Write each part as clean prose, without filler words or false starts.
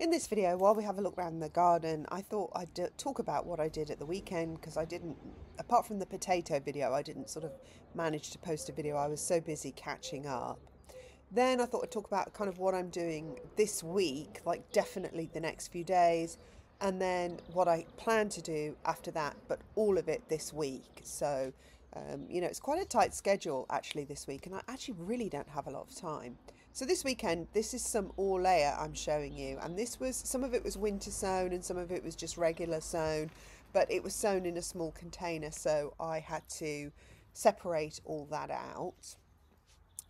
In this video, while we have a look around the garden, I thought I'd talk about what I did at the weekend because I didn't, apart from the potato video, I didn't sort of manage to post a video. I was so busy catching up. Then I thought I'd talk about kind of what I'm doing this week, like definitely the next few days, and then what I plan to do after that, but all of it this week. So, it's quite a tight schedule actually this week, and I actually really don't have a lot of time. So this weekend, this is some all layer I'm showing you, and some of it was winter sown and some of it was just regular sown, but it was sown in a small container, so I had to separate all that out.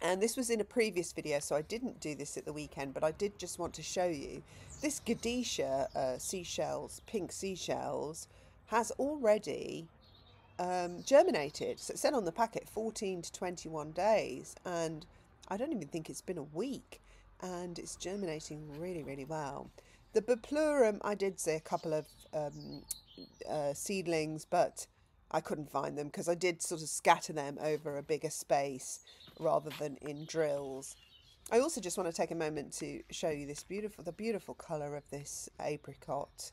And this was in a previous video, so I didn't do this at the weekend, but I did just want to show you this Gadisha seashells, pink seashells, has already germinated. So it said on the packet 14 to 21 days, and I don't even think it's been a week, and it's germinating really, really well. The Buplurum, I did see a couple of seedlings, but I couldn't find them because I did sort of scatter them over a bigger space rather than in drills. I also just want to take a moment to show you the beautiful colour of this apricot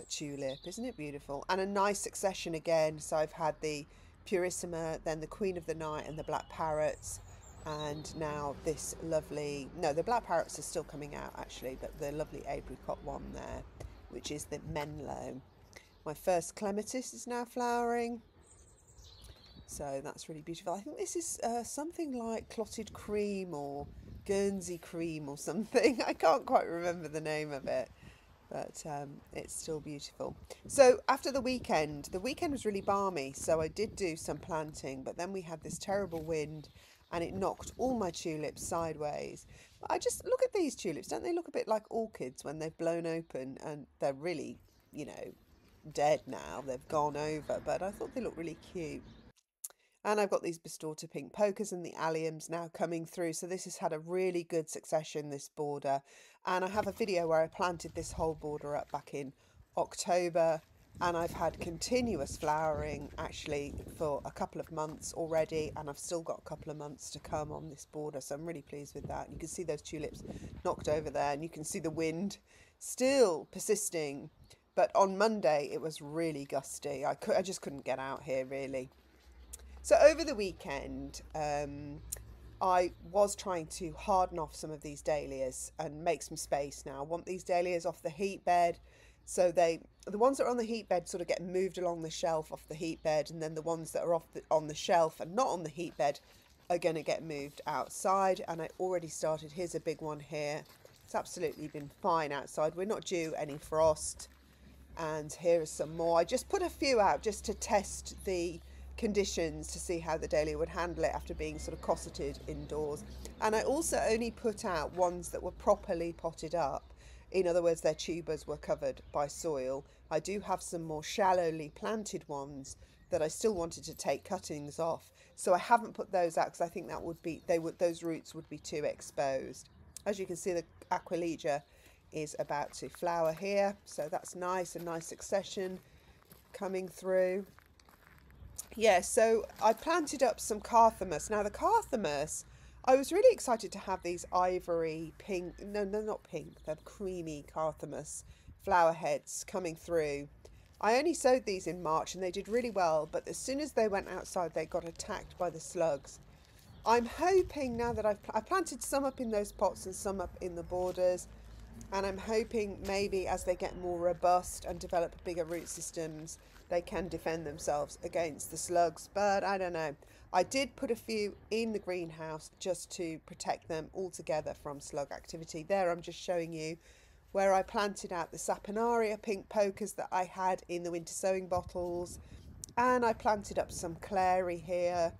tulip. Isn't it beautiful? And a nice succession again. So I've had the Purissima, then the Queen of the Night and the Black Parrots, and now this lovely, no, the Black Parrots are still coming out actually, but the lovely apricot one there, which is the Menlo. My first clematis is now flowering, so that's really beautiful. I think this is something like clotted cream or Guernsey cream or something. I can't quite remember the name of it, but it's still beautiful. So after the weekend was really balmy, so I did do some planting, but then we had this terrible wind and it knocked all my tulips sideways. But I just look at these tulips, don't they look a bit like orchids when they've blown open, and they're really, dead now, they've gone over, but I thought they looked really cute. And I've got these Bistorta pink pokers and the alliums now coming through. So this has had a really good succession, this border. And I have a video where I planted this whole border up back in October. And I've had continuous flowering actually for a couple of months already. And I've still got a couple of months to come on this border. So I'm really pleased with that. You can see those tulips knocked over there, and you can see the wind still persisting. But on Monday, it was really gusty. I just couldn't get out here really. So over the weekend, I was trying to harden off some of these dahlias and make some space now. I want these dahlias off the heat bed. So the ones that are on the heat bed sort of get moved along the shelf off the heat bed, and then the ones that are on the shelf and not on the heat bed are going to get moved outside. And I already started. Here's a big one here. It's absolutely been fine outside. We're not due any frost. And here are some more. I just put a few out just to test the conditions to see how the dahlia would handle it after being sort of cosseted indoors. And I also only put out ones that were properly potted up. In other words, their tubers were covered by soil. I do have some more shallowly planted ones that I still wanted to take cuttings off, so I haven't put those out because I think that would be those roots would be too exposed. As you can see, the Aquilegia is about to flower here, so that's nice, a nice succession coming through. Yeah, so I planted up some Carthamus. Now the Carthamus, I was really excited to have these ivory pink, no, not pink, they're creamy Carthamus flower heads coming through. I only sowed these in March and they did really well, but as soon as they went outside, they got attacked by the slugs. I'm hoping now that I planted some up in those pots and some up in the borders, and I'm hoping maybe as they get more robust and develop bigger root systems, they can defend themselves against the slugs, but I don't know. I did put a few in the greenhouse just to protect them altogether from slug activity. There I'm just showing you where I planted out the Saponaria pink pokers that I had in the winter sowing bottles, and I planted up some Clary here,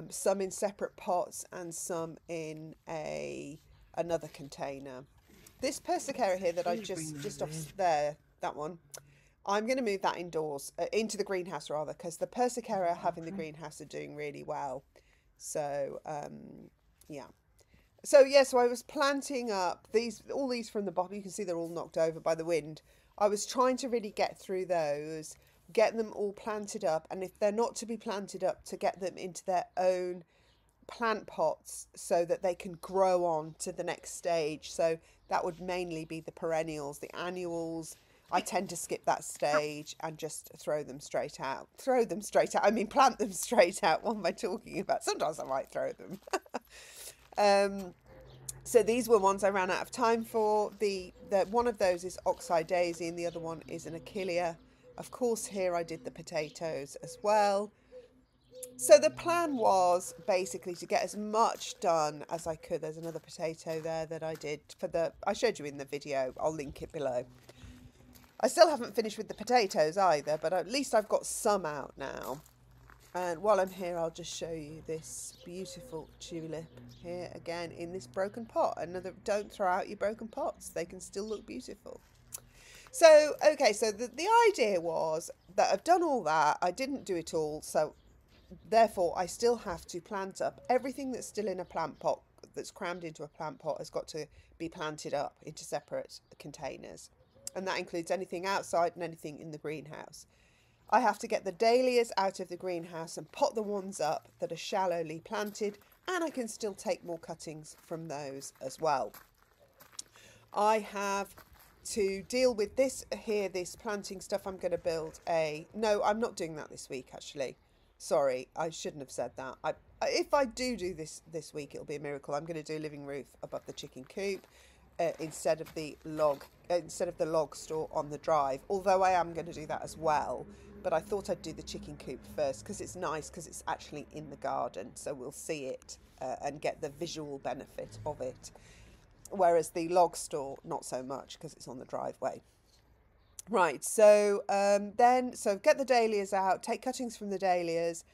some in separate pots and some in another container. This Persicaria here that I just off there, that one, I'm going to move that indoors, into the greenhouse rather, because the Persicaria I have in the greenhouse are doing really well. So, yeah. So, yeah, so I was planting up all these from the bottom. You can see they're all knocked over by the wind. I was trying to really get through those, get them all planted up, and if they're not to be planted up, to get them into their own plant pots so that they can grow on to the next stage. So that would mainly be the perennials. The annuals, I tend to skip that stage and just throw them straight out. Throw them straight out. I mean, plant them straight out. What am I talking about? Sometimes I might throw them. So these were ones I ran out of time for. The one of those is Oxeye Daisy and the other one is an Achillea. Of course, here I did the potatoes as well. So the plan was basically to get as much done as I could. There's another potato there that I did I showed you in the video. I'll link it below. I still haven't finished with the potatoes either, but at least I've got some out now. And while I'm here, I'll just show you this beautiful tulip here again in this broken pot. Don't throw out your broken pots. They can still look beautiful. So, okay, so the idea was that I've done all that. I didn't do it all, so therefore I still have to plant up everything that's still in a plant pot, that's crammed into a plant pot, has got to be planted up into separate containers. And that includes anything outside and anything in the greenhouse. I have to get the dahlias out of the greenhouse and pot the ones up that are shallowly planted, and I can still take more cuttings from those as well. I have to deal with this here, this planting stuff. I'm going to build no, I'm not doing that this week actually. Sorry, I shouldn't have said that. If I do this week, it'll be a miracle. I'm going to do a living roof above the chicken coop instead of the log store on the drive. Although I am going to do that as well. But I thought I'd do the chicken coop first because it's nice, because it's actually in the garden. So we'll see it and get the visual benefit of it. Whereas the log store, not so much because it's on the driveway. Right, so so get the dahlias out, take cuttings from the dahlias.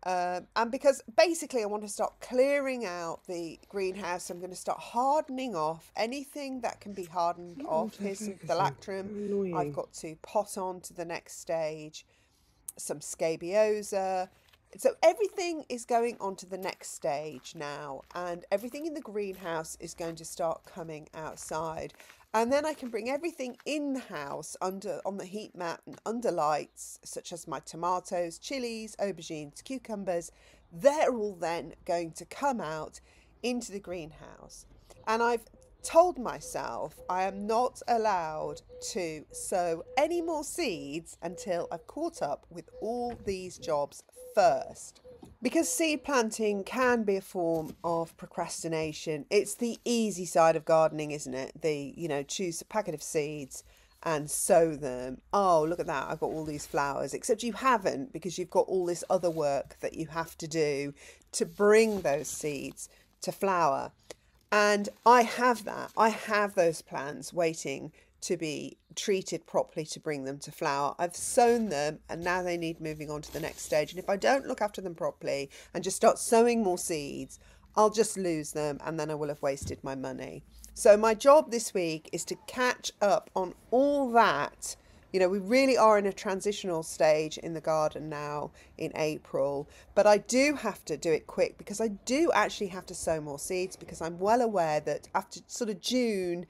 And because basically I want to start clearing out the greenhouse, I'm going to start hardening off anything that can be hardened off. Here's some phylacterum. I've got to pot on to the next stage, some scabiosa. So everything is going on to the next stage now, and everything in the greenhouse is going to start coming outside. And then I can bring everything in the house on the heat mat and under lights, such as my tomatoes, chilies, aubergines, cucumbers. They're all then going to come out into the greenhouse. And I've told myself I am not allowed to sow any more seeds until I've caught up with all these jobs first. Because seed planting can be a form of procrastination. It's the easy side of gardening, isn't it? Choose a packet of seeds and sow them. Oh, look at that. I've got all these flowers. Except you haven't, because you've got all this other work that you have to do to bring those seeds to flower. And I have that. I have those plants waiting to be treated properly to bring them to flower. I've sown them and now they need moving on to the next stage. And if I don't look after them properly and just start sowing more seeds, I'll just lose them and then I will have wasted my money. So my job this week is to catch up on all that. We really are in a transitional stage in the garden now in April, but I do have to do it quick because I do actually have to sow more seeds, because I'm well aware that after sort of June,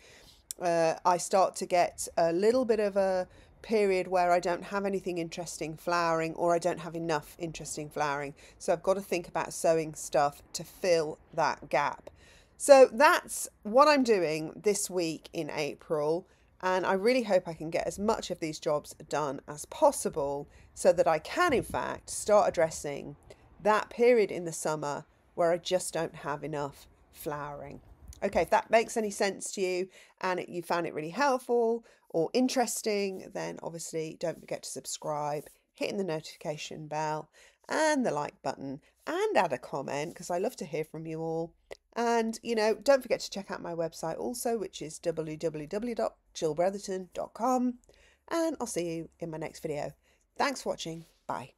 I start to get a little bit of a period where I don't have anything interesting flowering, or I don't have enough interesting flowering. So I've got to think about sowing stuff to fill that gap. So that's what I'm doing this week in April. And I really hope I can get as much of these jobs done as possible so that I can, in fact, start addressing that period in the summer where I just don't have enough flowering. Okay, if that makes any sense to you and you found it really helpful or interesting, then obviously don't forget to subscribe, hitting the notification bell and the like button, and add a comment, because I love to hear from you all. And, don't forget to check out my website also, which is www.jillbrotherton.com. And I'll see you in my next video. Thanks for watching. Bye.